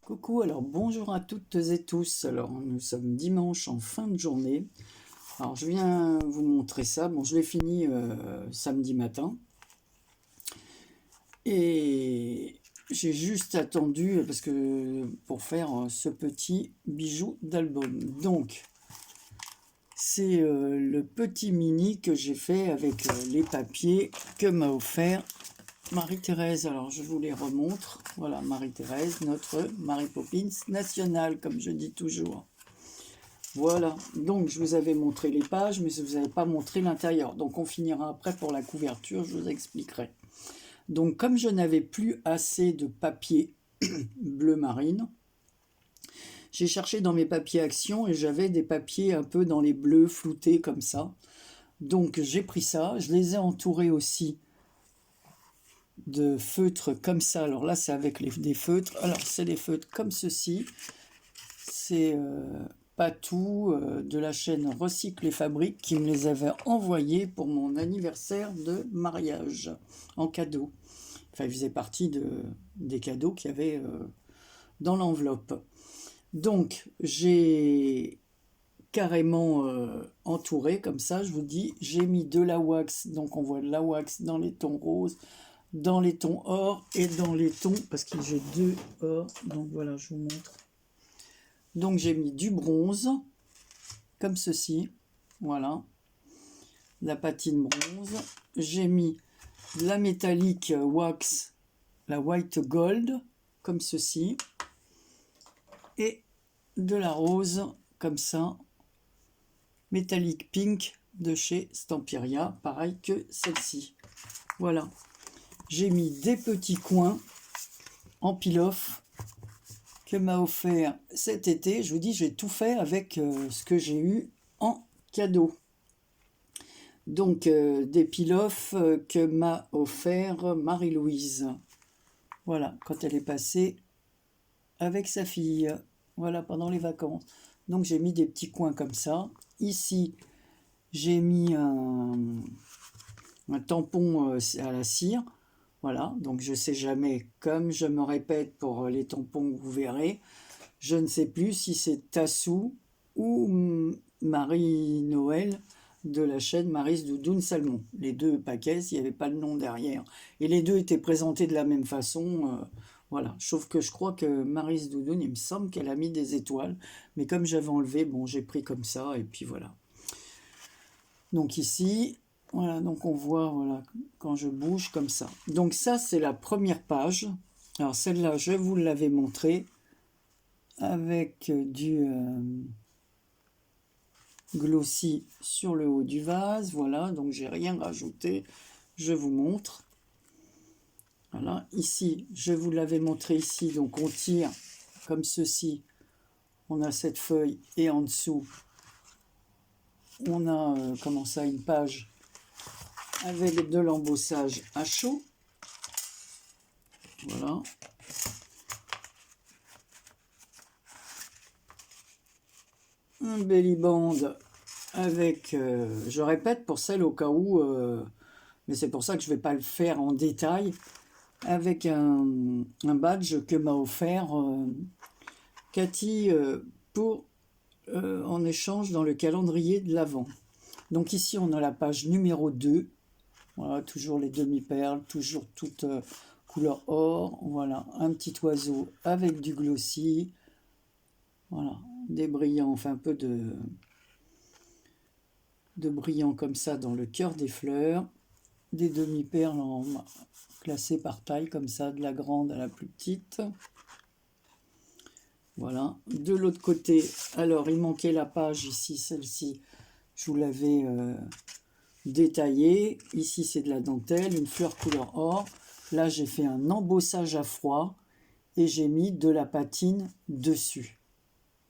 Coucou, alors bonjour à toutes et tous. Alors nous sommes dimanche en fin de journée. Alors je viens vous montrer ça. Bon, je l'ai fini samedi matin. Et j'ai juste attendu parce que pour faire ce petit bijou d'album. Donc c'est le petit mini que j'ai fait avec les papiers que m'a offert Marie-Thérèse. Alors je vous les remontre. Voilà, Marie-Thérèse, notre Mary Poppins nationale, comme je dis toujours. Voilà, donc je vous avais montré les pages, mais je ne vous avais pas montré l'intérieur. Donc on finira après pour la couverture, je vous expliquerai. Donc comme je n'avais plus assez de papier bleu marine, j'ai cherché dans mes papiers action et j'avais des papiers un peu dans les bleus floutés comme ça. Donc j'ai pris ça, je les ai entourés aussi de feutres comme ça. Alors là c'est avec des feutres, alors c'est des feutres comme ceci. C'est Patou de la chaîne Recycle et Fabrique qui me les avait envoyés pour mon anniversaire de mariage en cadeau. Enfin, il faisait partie des cadeaux qu'il y avait dans l'enveloppe. Donc, j'ai carrément entouré comme ça, je vous dis, j'ai mis de la wax, donc on voit de la wax dans les tons roses, dans les tons or et dans les tons, parce que j'ai deux or, donc voilà, je vous montre. Donc j'ai mis du bronze, comme ceci, voilà, la patine bronze. J'ai mis de la métallique wax, la white gold, comme ceci, et de la rose, comme ça, métallique pink de chez Stamperia, pareil que celle-ci. Voilà, j'ai mis des petits coins en peel-off que m'a offert cet été. Je vous dis, j'ai tout fait avec ce que j'ai eu en cadeau. Donc, des peel-off que m'a offert Marie-Louise. Voilà, quand elle est passée avec sa fille. Voilà, pendant les vacances. Donc, j'ai mis des petits coins comme ça. Ici, j'ai mis un tampon à la cire. Voilà, donc je ne sais jamais, comme je me répète pour les tampons que vous verrez, je ne sais plus si c'est Tassou ou Marie-Noël de la chaîne Maryse Doudoune Salmon. Les deux paquets, il n'y avait pas le nom derrière. Et les deux étaient présentés de la même façon. Voilà, sauf que je crois que Maryse Doudoune, il me semble qu'elle a mis des étoiles. Mais comme j'avais enlevé, bon, j'ai pris comme ça, et puis voilà. Donc ici, voilà, donc on voit, voilà, quand je bouge comme ça. Donc ça, c'est la première page. Alors celle-là, je vous l'avais montrée avec du glossy sur le haut du vase. Voilà, donc j'ai rien rajouté. Je vous montre. Voilà, ici, je vous l'avais montré ici. Donc on tire comme ceci. On a cette feuille et en dessous, on a comment ça, une page avec de l'embossage à chaud. Voilà. Un belly band avec, je répète pour celle au cas où, mais c'est pour ça que je ne vais pas le faire en détail, avec un badge que m'a offert Cathy pour en échange dans le calendrier de l'Avent. Donc ici on a la page numéro 2, voilà, toujours les demi-perles, toujours toutes couleur or, voilà, un petit oiseau avec du glossy, voilà, des brillants, enfin un peu de brillants comme ça dans le cœur des fleurs, des demi-perles classées par taille comme ça, de la grande à la plus petite. Voilà, de l'autre côté, alors il manquait la page ici, celle-ci, je vous l'avais détaillée. Ici c'est de la dentelle, une fleur couleur or. Là j'ai fait un embossage à froid et j'ai mis de la patine dessus.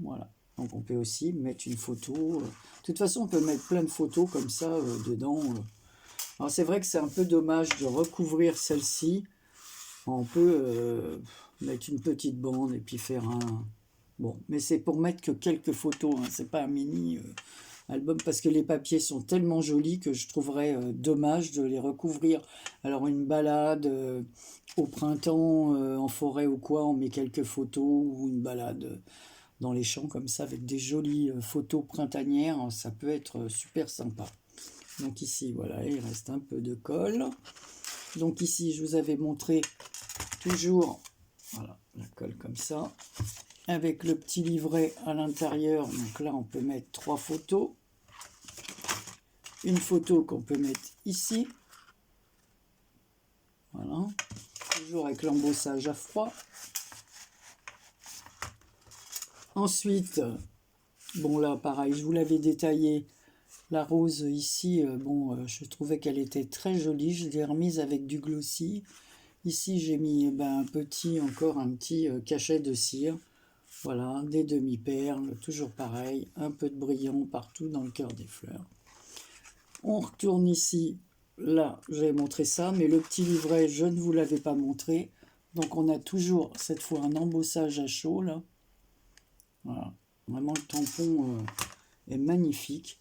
Voilà. Donc on peut aussi mettre une photo. De toute façon, on peut mettre plein de photos comme ça dedans. Alors c'est vrai que c'est un peu dommage de recouvrir celle-ci. On peut mettre une petite bande et puis faire un... Bon, mais c'est pour mettre que quelques photos, hein, c'est pas un mini. album, parce que les papiers sont tellement jolis que je trouverais dommage de les recouvrir. Alors une balade au printemps, en forêt ou quoi, on met quelques photos, ou une balade dans les champs comme ça, avec des jolies photos printanières, ça peut être super sympa. Donc ici, voilà, il reste un peu de colle. Donc ici, je vous avais montré toujours, voilà, la colle comme ça, avec le petit livret à l'intérieur. Donc là, on peut mettre 3 photos. Une photo qu'on peut mettre ici. Voilà. Toujours avec l'embossage à froid. Ensuite, bon là, pareil, je vous l'avais détaillé. La rose ici, je trouvais qu'elle était très jolie. Je l'ai remise avec du glossy. Ici, j'ai mis encore un petit cachet de cire. Voilà, des demi-perles, toujours pareil, un peu de brillant partout dans le cœur des fleurs. On retourne ici, là, j'avais montré ça, mais le petit livret, je ne vous l'avais pas montré. Donc on a toujours, cette fois, un embossage à chaud, là. Voilà, vraiment le tampon est magnifique.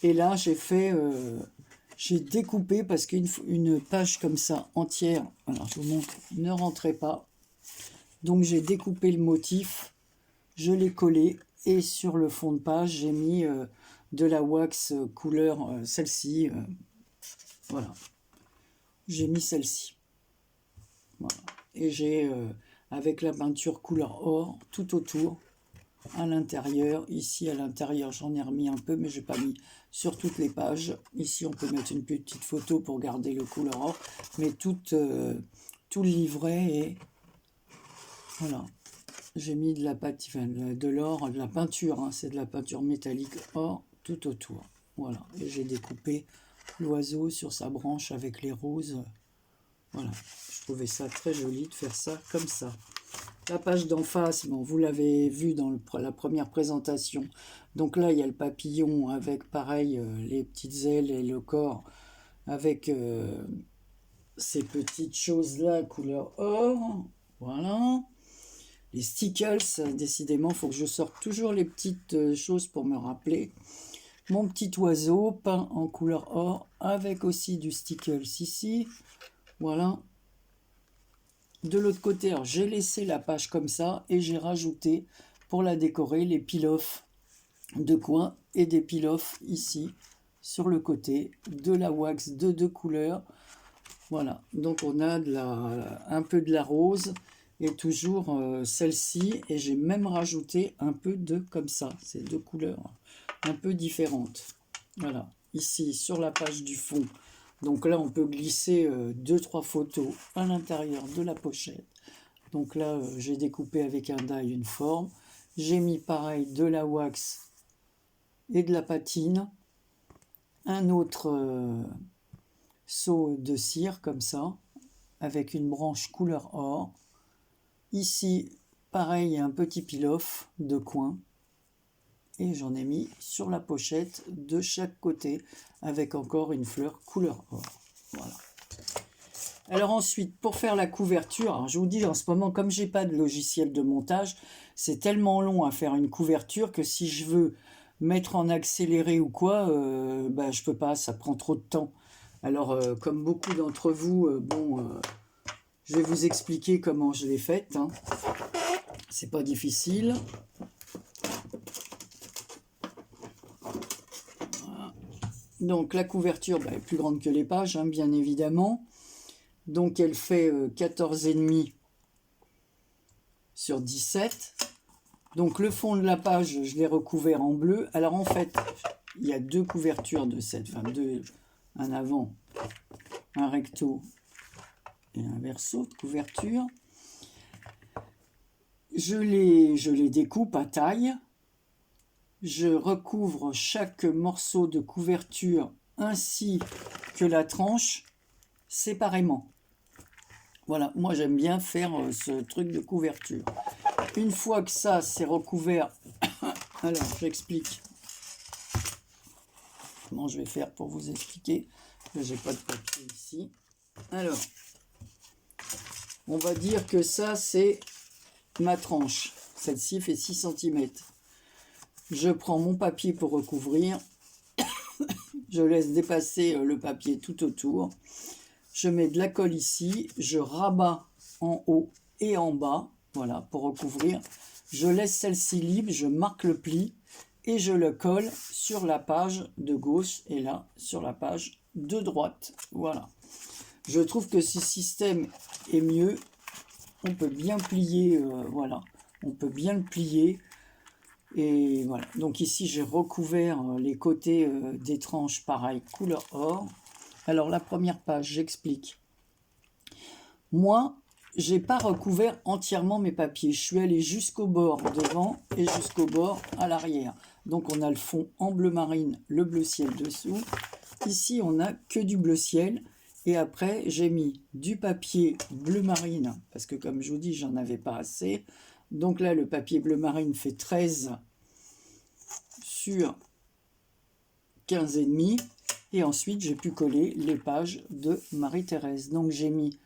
Et là, j'ai découpé, parce qu'une page comme ça, entière, alors je vous montre, ne rentrait pas. Donc j'ai découpé le motif, je l'ai collé, et sur le fond de page, j'ai mis de la wax couleur, celle-ci, voilà. J'ai mis celle-ci. Voilà. Et j'ai, avec la peinture couleur or, tout autour, à l'intérieur. Ici, à l'intérieur, j'en ai remis un peu, mais je n'ai pas mis sur toutes les pages. Ici, on peut mettre une petite photo pour garder le couleur or, mais tout le livret est... Voilà. J'ai mis de l'or, de la peinture, hein, c'est de la peinture métallique or tout autour. Voilà, et j'ai découpé l'oiseau sur sa branche avec les roses. Voilà, je trouvais ça très joli de faire ça comme ça. La page d'en face, bon, vous l'avez vu dans la première présentation. Donc là, il y a le papillon avec, pareil, les petites ailes et le corps avec ces petites choses-là, couleur or. Voilà. Les stickles, décidément, il faut que je sorte toujours les petites choses pour me rappeler. Mon petit oiseau peint en couleur or, avec aussi du stickles ici. Voilà. De l'autre côté, j'ai laissé la page comme ça, et j'ai rajouté, pour la décorer, les peel-off de coin, et des peel-off ici, sur le côté, de la wax de 2 couleurs. Voilà, donc on a un peu de la rose, et toujours celle-ci, et j'ai même rajouté un peu de comme ça, ces 2 couleurs un peu différentes. Voilà, ici sur la page du fond, donc là on peut glisser 2-3 photos à l'intérieur de la pochette. Donc là j'ai découpé avec un die une forme, j'ai mis pareil de la wax et de la patine, un autre seau de cire comme ça, avec une branche couleur or. Ici, pareil, un petit peel-off de coin. Et j'en ai mis sur la pochette de chaque côté, avec encore une fleur couleur or. Voilà. Alors ensuite, pour faire la couverture, alors je vous dis en ce moment, comme j'ai pas de logiciel de montage, c'est tellement long à faire une couverture que si je veux mettre en accéléré ou quoi, je peux pas, ça prend trop de temps. Alors, comme beaucoup d'entre vous, je vais vous expliquer comment je l'ai faite. Hein. C'est pas difficile. Voilà. Donc la couverture est plus grande que les pages, hein, bien évidemment. Donc elle fait 14,5 sur 17. Donc le fond de la page, je l'ai recouvert en bleu. Alors en fait, il y a 2 couvertures de cette, un avant, un recto et un verso de couverture. Je les découpe à taille. Je recouvre chaque morceau de couverture ainsi que la tranche séparément. Voilà, moi j'aime bien faire ce truc de couverture. Une fois que ça c'est recouvert, alors j'explique comment je vais faire pour vous expliquer. J'ai pas de papier ici. Alors, on va dire que ça c'est ma tranche. Celle-ci fait 6 cm. Je prends mon papier pour recouvrir Je laisse dépasser le papier tout autour. Je mets de la colle ici, je rabats en haut et en bas, voilà, pour recouvrir. Je laisse celle-ci libre, je marque le pli et je le colle sur la page de gauche et là, sur la page de droite. Voilà. Je trouve que ce système est mieux. On peut bien plier, voilà, on peut bien le plier. Et voilà, donc ici j'ai recouvert les côtés des tranches, pareil, couleur or. Alors la première page, j'explique. Moi, j'ai pas recouvert entièrement mes papiers. Je suis allé jusqu'au bord devant et jusqu'au bord à l'arrière. Donc on a le fond en bleu marine, le bleu ciel dessous. Ici, on a que du bleu ciel. Et après, j'ai mis du papier bleu marine, parce que comme je vous dis, j'en avais pas assez. Donc là, le papier bleu marine fait 13 sur 15,5. Et ensuite, j'ai pu coller les pages de Marie-Thérèse. Donc j'ai mis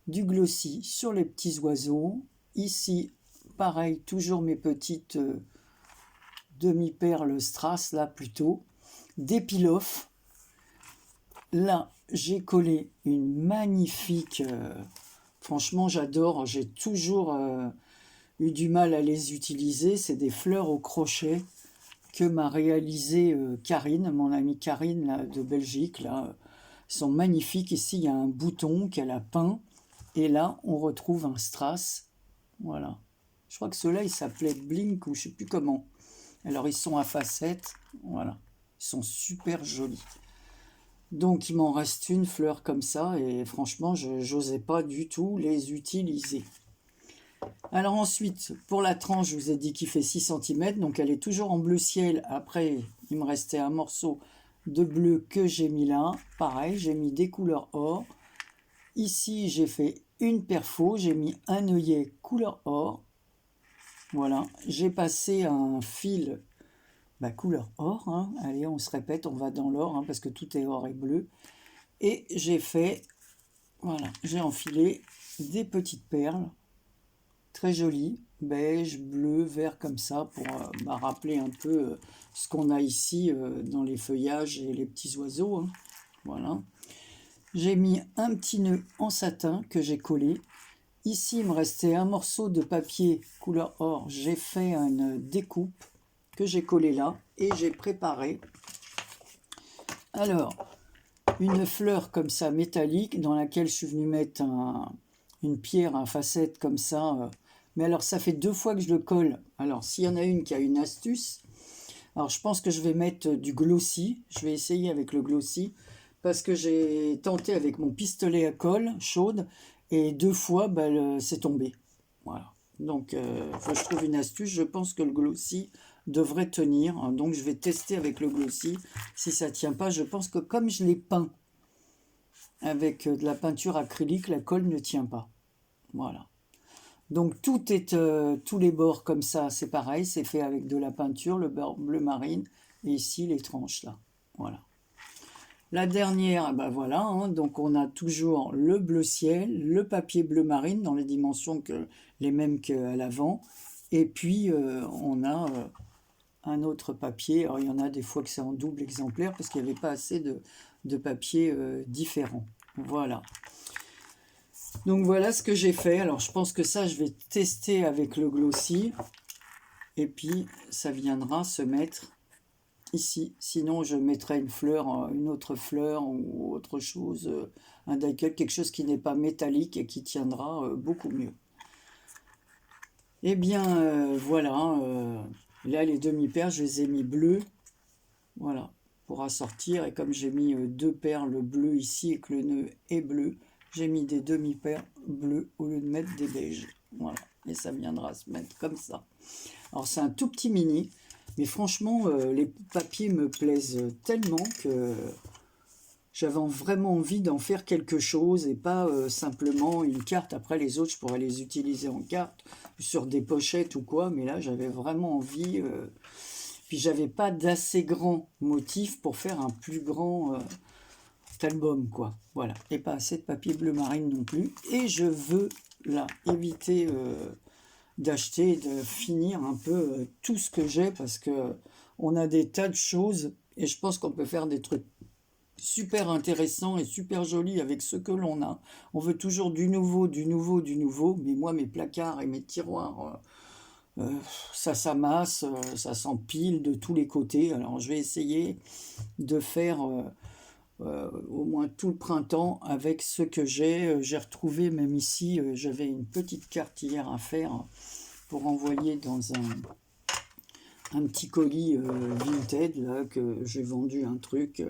du glossy sur les petits oiseaux. Ici, pareil, toujours mes petites demi-perles strass, là plutôt. Des peel-off. Là, j'ai collé une magnifique... franchement, j'adore. J'ai toujours eu du mal à les utiliser. C'est des fleurs au crochet que m'a réalisé Karine, mon amie Karine là, de Belgique. Là, sont magnifiques. Ici, il y a un bouton qu'elle a peint. Et là, on retrouve un strass. Voilà. Je crois que ceux-là, ils s'appelaient Blink ou je ne sais plus comment. Alors, ils sont à facettes. Voilà. Ils sont super jolis. Donc, il m'en reste une fleur comme ça. Et franchement, je n'osais pas du tout les utiliser. Alors ensuite, pour la tranche, je vous ai dit qu'il fait 6 cm. Donc, elle est toujours en bleu ciel. Après, il me restait un morceau de bleu que j'ai mis là. Pareil, j'ai mis des couleurs or. Ici, j'ai fait une perfo, j'ai mis un œillet couleur or. Voilà, j'ai passé un fil couleur or. Hein. Allez, on se répète, on va dans l'or, hein, parce que tout est or et bleu. Et j'ai fait, voilà, j'ai enfilé des petites perles, très jolies, beige, bleu, vert comme ça, pour rappeler un peu ce qu'on a ici dans les feuillages et les petits oiseaux. Hein. Voilà. J'ai mis un petit nœud en satin que j'ai collé. Ici, il me restait un morceau de papier couleur or. J'ai fait une découpe que j'ai collé là et j'ai préparé. Alors, une fleur comme ça métallique dans laquelle je suis venu mettre une pierre à facettes comme ça. Mais alors, ça fait 2 fois que je le colle. Alors, s'il y en a une qui a une astuce, alors je pense que je vais mettre du glossy. Je vais essayer avec le glossy. Parce que j'ai tenté avec mon pistolet à colle chaude et 2 fois, c'est tombé. Voilà. Donc, faut que je trouve une astuce. Je pense que le glossy devrait tenir. Donc, je vais tester avec le glossy. Si ça ne tient pas, je pense que comme je l'ai peint avec de la peinture acrylique, la colle ne tient pas. Voilà. Donc, tous les bords comme ça, c'est pareil. C'est fait avec de la peinture, le beurre bleu marine. Et ici, les tranches là. Voilà. La dernière, voilà, hein, donc on a toujours le bleu ciel, le papier bleu marine dans les dimensions les mêmes qu'à l'avant. Et puis on a un autre papier. Alors il y en a des fois que c'est en double exemplaire parce qu'il n'y avait pas assez de papier différents. Voilà. Donc voilà ce que j'ai fait. Alors je pense que ça, je vais tester avec le glossy. Et puis ça viendra se mettre ici, sinon je mettrai une fleur, une autre fleur ou autre chose, un die-cut, quelque chose qui n'est pas métallique et qui tiendra beaucoup mieux. Eh bien voilà, là les demi-perles, je les ai mis bleues, voilà, pour assortir. Et comme j'ai mis 2 perles bleues ici et que le nœud est bleu, j'ai mis des demi-perles bleues au lieu de mettre des beiges. Voilà, et ça viendra se mettre comme ça. Alors c'est un tout petit mini. Mais franchement, les papiers me plaisent tellement que j'avais vraiment envie d'en faire quelque chose et pas simplement une carte. Après, les autres, je pourrais les utiliser en carte, sur des pochettes ou quoi. Mais là, j'avais vraiment envie. Puis, j'avais pas d'assez grand motif pour faire un plus grand album, quoi. Voilà. Et pas assez de papier bleu marine non plus. Et je veux, là, éviter... d'acheter, de finir un peu tout ce que j'ai parce que on a des tas de choses et je pense qu'on peut faire des trucs super intéressant et super joli avec ce que l'on a. On veut toujours du nouveau, du nouveau, du nouveau, mais moi, mes placards et mes tiroirs, ça s'amasse, ça s'empile de tous les côtés. Alors, je vais essayer de faire au moins tout le printemps avec ce que j'ai. J'ai retrouvé, même ici, j'avais une petite carte hier à faire pour envoyer dans un petit colis Vinted, là, que j'ai vendu un truc,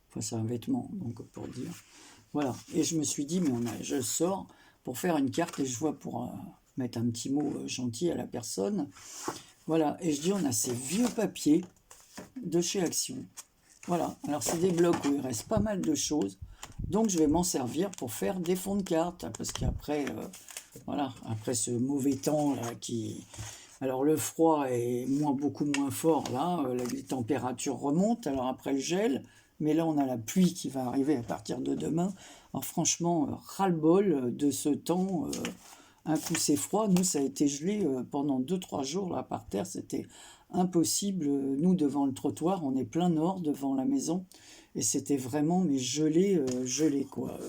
enfin c'est un vêtement, donc pour dire. Voilà, et je me suis dit, mais je sors pour faire une carte et je vois pour mettre un petit mot gentil à la personne. Voilà, et je dis, on a ces vieux papiers de chez Action. Voilà, alors c'est des blocs où il reste pas mal de choses, donc je vais m'en servir pour faire des fonds de cartes, parce qu'après, voilà, après ce mauvais temps là qui... Alors le froid est beaucoup moins fort là, les températures remontent, alors après le gel, mais là on a la pluie qui va arriver à partir de demain. Alors franchement, ras-le-bol de ce temps, un coup c'est froid, nous ça a été gelé pendant 2-3 jours là par terre, c'était impossible. Nous devant le trottoir, on est plein nord devant la maison, et c'était vraiment mais gelé, gelé quoi.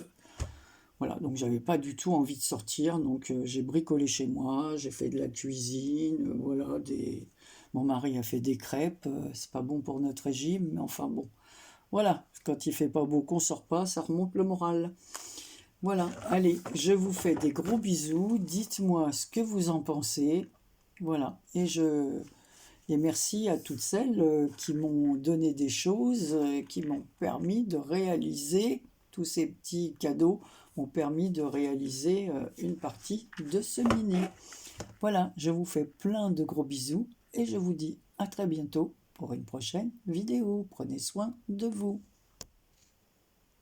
Voilà, donc j'avais pas du tout envie de sortir, donc j'ai bricolé chez moi, j'ai fait de la cuisine, voilà, mon mari a fait des crêpes, c'est pas bon pour notre régime, mais enfin bon, voilà, quand il fait pas beau qu'on sort pas, ça remonte le moral. Voilà, allez, je vous fais des gros bisous, dites-moi ce que vous en pensez, voilà, et merci à toutes celles qui m'ont donné des choses, qui m'ont permis de réaliser tous ces petits cadeaux, m'ont permis de réaliser une partie de ce mini. Voilà, je vous fais plein de gros bisous et je vous dis à très bientôt pour une prochaine vidéo. Prenez soin de vous.